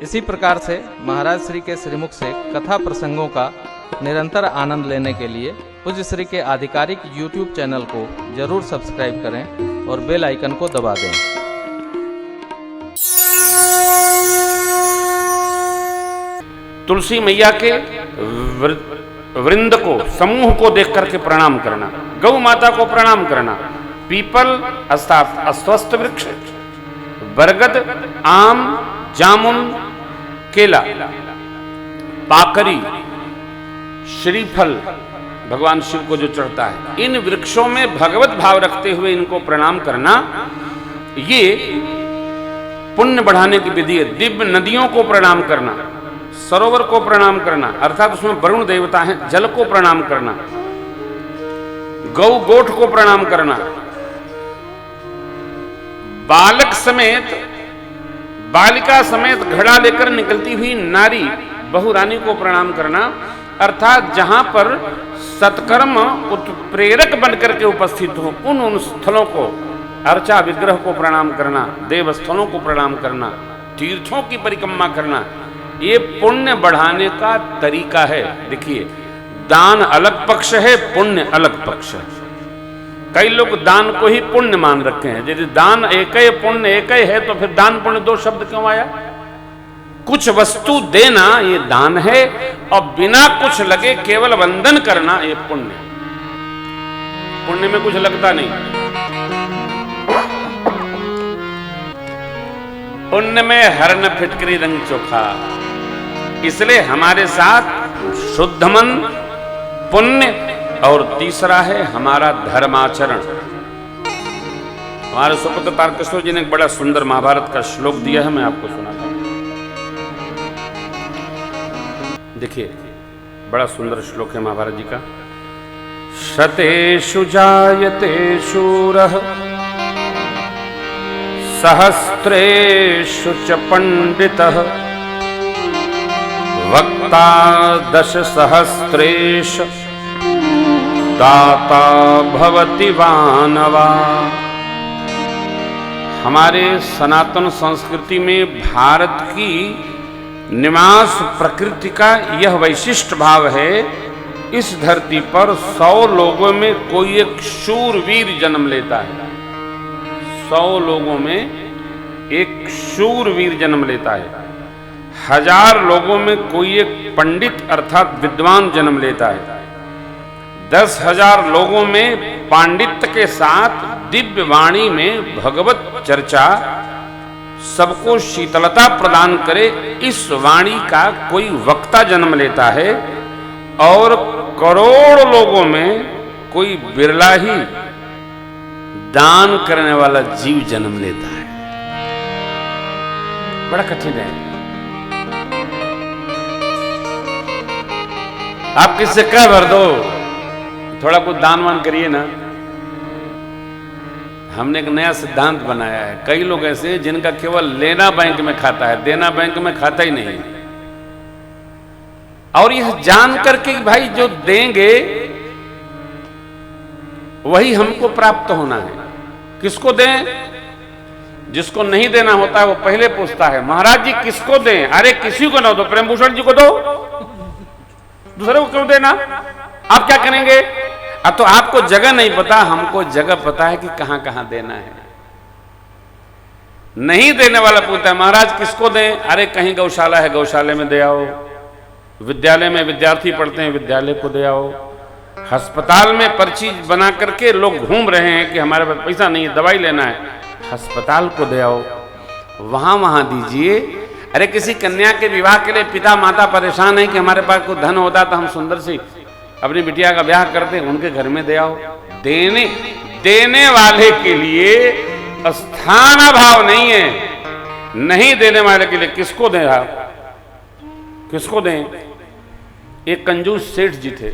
इसी प्रकार से महाराज श्री के श्रीमुख से कथा प्रसंगों का निरंतर आनंद लेने के लिए पूज्य श्री के आधिकारिक YouTube चैनल को जरूर सब्सक्राइब करें और बेल आइकन को दबा दें। तुलसी मैया के वृंद को, समूह को देख करके प्रणाम करना, गौ माता को प्रणाम करना, पीपल, अस्वस्थ वृक्ष, बरगद, आम, जामुन, केला, पाकरी, श्रीफल भगवान शिव को जो चढ़ता है, इन वृक्षों में भगवत भाव रखते हुए इनको प्रणाम करना, ये पुण्य बढ़ाने की विधि है। दिव्य नदियों को प्रणाम करना, सरोवर को प्रणाम करना, अर्थात उसमें वरुण देवता हैं, जल को प्रणाम करना, गौ गोठ को प्रणाम करना, बालक समेत, बालिका समेत घड़ा लेकर निकलती हुई नारी बहुरानी को प्रणाम करना, अर्थात जहां पर सत्कर्म उत्प्रेरक बनकर के उपस्थित हो उन स्थलों को, अर्चा विग्रह को प्रणाम करना, देव स्थलों को प्रणाम करना, तीर्थों की परिक्रमा करना, ये पुण्य बढ़ाने का तरीका है। देखिए, दान अलग पक्ष है, पुण्य अलग पक्ष है। कई लोग दान को ही पुण्य मान रखे हैं। यदि दान एक ही, पुण्य एक ही है, तो फिर दान पुण्य दो शब्द क्यों आया? कुछ वस्तु देना ये दान है, और बिना कुछ लगे केवल वंदन करना ये पुण्य। पुण्य में कुछ लगता नहीं। पुण्य में हरन फिटकरी रंग चोखा। इसलिए हमारे साथ शुद्ध मन, पुण्य, और तीसरा है हमारा धर्माचरण। हमारे सुपुत्र तारकेश्वर जी ने एक बड़ा सुंदर महाभारत का श्लोक दिया है, मैं आपको सुनाता हूं। देखिए, बड़ा सुंदर श्लोक है महाभारत जी का। शतेषु जायते शूरः सहस्रेषु च पंडितः वक्ता दशसहस्रेश दाता भवति वानवा। हमारे सनातन संस्कृति में भारत की निवास प्रकृति का यह वैशिष्ट भाव है, इस धरती पर 100 लोगों में कोई एक शूरवीर जन्म लेता है। 100 लोगों में एक शूरवीर जन्म लेता है। 1000 लोगों में कोई एक पंडित अर्थात विद्वान जन्म लेता है। 10,000 लोगों में पांडित्य के साथ दिव्य वाणी में भगवत चर्चा सबको शीतलता प्रदान करे, इस वाणी का कोई वक्ता जन्म लेता है। और करोड़ लोगों में कोई बिरला ही दान करने वाला जीव जन्म लेता है। बड़ा कठिन है। आप किससे कह भर दो, थोड़ा कुछ दान वान करिए ना। हमने एक नया सिद्धांत बनाया है। कई लोग ऐसे जिनका केवल लेना बैंक में खाता है, देना बैंक में खाता ही नहीं। और यह जान करके कि भाई जो देंगे वही हमको प्राप्त होना है। किसको दें? जिसको नहीं देना होता है वो पहले पूछता है, महाराज जी किसको दें? अरे किसी को ना दो, प्रेमभूषण जी को दो, दूसरे को क्यों देना? आप क्या करेंगे? अब तो आपको जगह नहीं पता, हमको जगह पता है कि कहां कहां देना है। नहीं देने वाला पूछता है, महाराज किसको दें? अरे कहीं गौशाला है, गौशाले में दे आओ। विद्यालय में विद्यार्थी पढ़ते हैं, विद्यालय को दे आओ। अस्पताल में पर्ची बना करके लोग घूम रहे हैं कि हमारे पास पैसा नहीं है, दवाई लेना है, अस्पताल को दे आओ, वहां वहां दीजिए। अरे किसी कन्या के विवाह के लिए पिता माता परेशान है कि हमारे पास कोई धन होता तो हम सुंदर सी अपनी बिटिया का ब्याह करते, उनके घर में दे आओ। देने वाले के लिए स्थान भाव नहीं है। नहीं देने वाले के लिए किसको दें आप? किसको दें? एक कंजूस सेठ जी थे,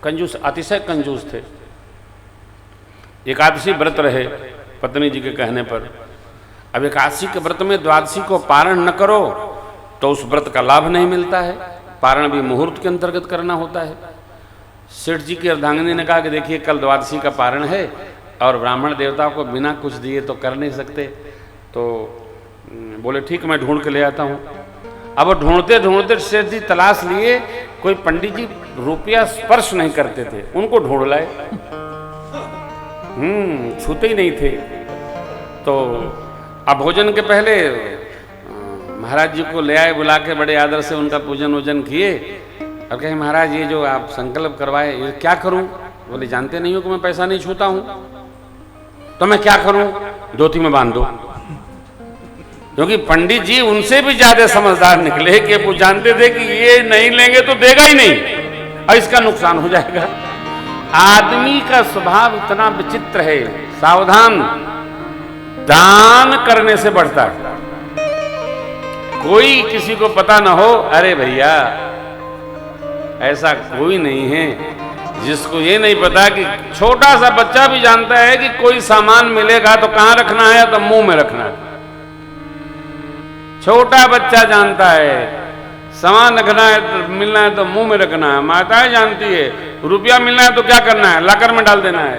कंजूस, अतिशय कंजूस थे। एकादशी व्रत रहे पत्नी जी के कहने पर। अब एकादशी के व्रत में द्वादशी को पारण न करो तो उस व्रत का लाभ नहीं मिलता है। पारण भी मुहूर्त के अंतर्गत करना होता है। सेठ जी की अर्धांगिनी ने कहा कि देखिए कल द्वादशी का पारण है और ब्राह्मण देवताओं को बिना कुछ दिए तो कर नहीं सकते। तो बोले ठीक, मैं ढूंढ के ले आता हूँ। अब ढूंढते ढूंढते सेठ जी तलाश लिए, कोई पंडित जी रुपया स्पर्श नहीं करते थे, उनको ढूंढ लाए। छूते ही नहीं थे। तो अब भोजन के पहले महाराज जी को ले आए, बुला के बड़े आदर से उनका पूजन वूजन किए और कहे महाराज ये जो आप संकल्प करवाए ये क्या करूं? बोले जानते नहीं हो कि मैं पैसा नहीं छूता हूं, तो मैं क्या करूं? धोती में बांध दो। क्योंकि पंडित जी उनसे भी ज्यादा समझदार निकले कि वो जानते थे कि ये नहीं लेंगे तो देगा ही नहीं और इसका नुकसान हो जाएगा। आदमी का स्वभाव इतना विचित्र है, सावधान, दान करने से बढ़ता है। कोई किसी को पता ना हो, अरे भैया ऐसा कोई नहीं है जिसको ये नहीं पता कि छोटा सा बच्चा भी जानता है कि कोई सामान मिलेगा तो कहां रखना है, तो मुंह में रखना है। छोटा बच्चा जानता है सामान रखना है, तो मिलना है तो मुंह में रखना है। माताएं जानती है रुपया मिलना है तो क्या करना है, लॉकर में डाल देना है,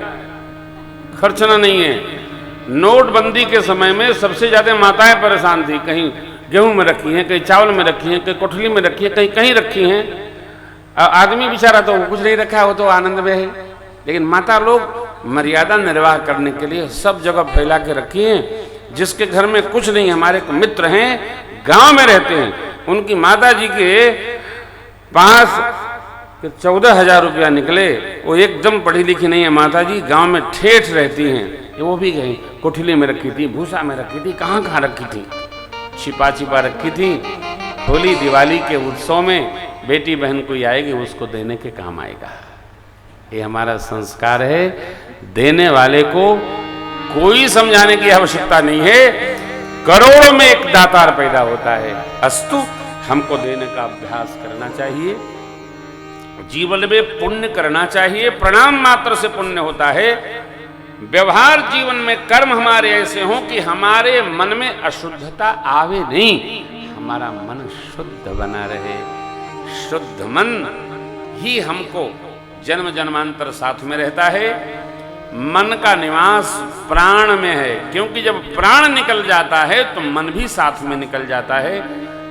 खर्चना नहीं है। नोटबंदी के समय में सबसे ज्यादा माताएं परेशान थी, कहीं गेहूं में रखी हैं, कहीं चावल में रखी हैं, कहीं कोठली में रखी है, कहीं कहीं रखी हैं। आदमी बेचारा तो कुछ नहीं रखा, वो तो आनंद में है। लेकिन माता लोग मर्यादा निर्वाह करने के लिए सब जगह फैला के रखी हैं। जिसके घर में कुछ नहीं, हमारे मित्र हैं गांव में रहते हैं, उनकी माता जी के पास 14,000 रुपया निकले। वो एकदम पढ़ी लिखी नहीं है माता जी, गांव में ठेठ रहती हैं, वो भी गई कोठली में रखी थी, भूसा में रखी थी, कहाँ कहाँ रखी थी, छिपा छिपा रखी थी। होली दिवाली के उत्सव में बेटी बहन कोई आएगी उसको देने के काम आएगा। ये हमारा संस्कार है। देने वाले को कोई समझाने की आवश्यकता नहीं है। करोड़ों में एक दातार पैदा होता है। अस्तु, हमको देने का अभ्यास करना चाहिए, जीवन में पुण्य करना चाहिए। प्रणाम मात्र से पुण्य होता है। व्यवहार जीवन में कर्म हमारे ऐसे हों कि हमारे मन में अशुद्धता आवे नहीं, हमारा मन शुद्ध बना रहे। शुद्ध मन ही हमको जन्म जन्मांतर साथ में रहता है। मन का निवास प्राण में है, क्योंकि जब प्राण निकल जाता है तो मन भी साथ में निकल जाता है।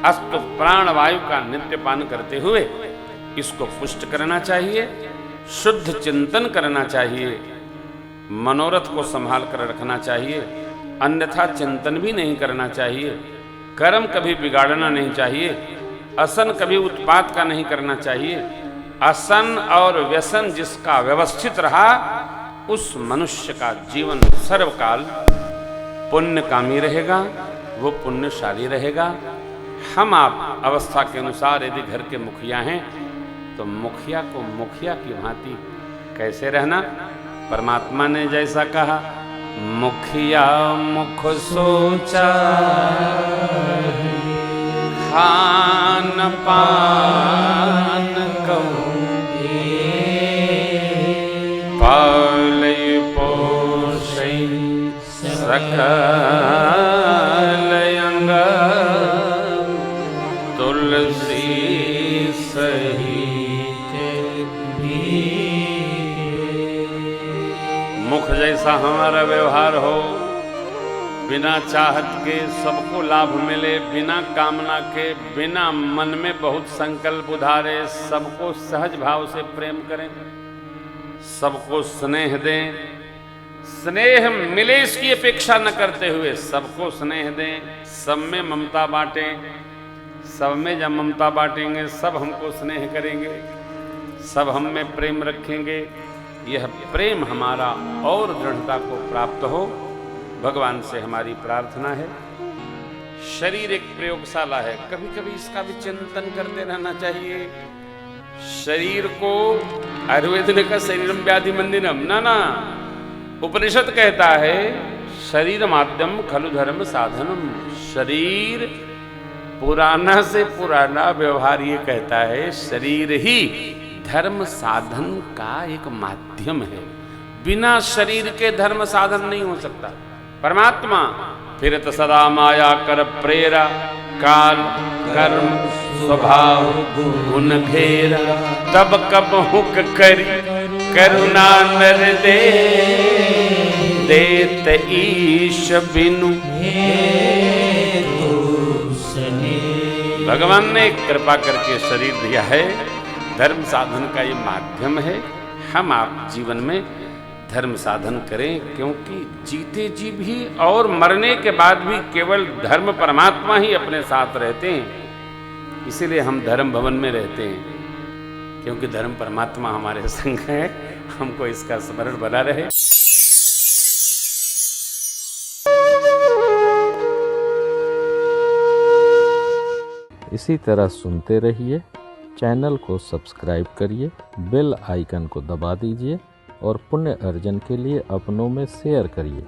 अस्तु प्राण वायु का नित्य पान करते हुए इसको पुष्ट करना चाहिए, शुद्ध चिंतन करना चाहिए, मनोरथ को संभाल कर रखना चाहिए, अन्यथा चिंतन भी नहीं करना चाहिए। कर्म कभी बिगाड़ना नहीं चाहिए, असन कभी उत्पात का नहीं करना चाहिए। असन और व्यसन जिसका व्यवस्थित रहा उस मनुष्य का जीवन सर्वकाल पुण्यकामी रहेगा, वो पुण्यशाली रहेगा। हम आप अवस्था के अनुसार यदि घर के मुखिया हैं तो मुखिया को मुखिया की भांति कैसे रहना, परमात्मा ने जैसा कहा, मुखिया मुख सोचा खान पान कहूँ पाले पोषै सकल अंग तुलसी सहित भी। मुख जैसा हमारा व्यवहार हो, बिना चाहत के सबको लाभ मिले, बिना कामना के, बिना मन में बहुत संकल्प उधारे, सबको सहज भाव से प्रेम करें, सबको स्नेह दें, स्नेह मिले इसकी अपेक्षा न करते हुए सबको स्नेह दें, सब में ममता बांटें। सब में जब ममता बांटेंगे सब हमको स्नेह करेंगे, सब हम में प्रेम रखेंगे। यह प्रेम हमारा और दृढ़ता को प्राप्त हो, भगवान से हमारी प्रार्थना है। शरीर एक प्रयोगशाला है, कभी कभी इसका भी चिंतन करते रहना चाहिए। शरीर को आयुर्वेद ने कहा शरीरम व्याधि मंदिरम, ना उपनिषद कहता है शरीर माध्यम खलु धर्म साधनम। शरीर पुराना से पुराना व्यवहार ये कहता है शरीर ही धर्म साधन का एक माध्यम है। बिना शरीर के धर्म साधन नहीं हो सकता। परमात्मा फिरत सदा माया कर प्रेरा, काल कर्म स्वभाव गुण घेरा, तब कब हुक करी करुणा नर दे, देत ईश बिनु भगवान ने कृपा करके शरीर दिया है, धर्म साधन का ये माध्यम है। हम आप जीवन में धर्म साधन करें, क्योंकि जीते जी भी और मरने के बाद भी केवल धर्म परमात्मा ही अपने साथ रहते हैं। इसीलिए हम धर्म भवन में रहते हैं, क्योंकि धर्म परमात्मा हमारे संग है। हमको इसका स्मरण बना रहे। इसी तरह सुनते रहिए, चैनल को सब्सक्राइब करिए, बेल आइकन को दबा दीजिए और पुण्य अर्जन के लिए अपनों में शेयर करिए।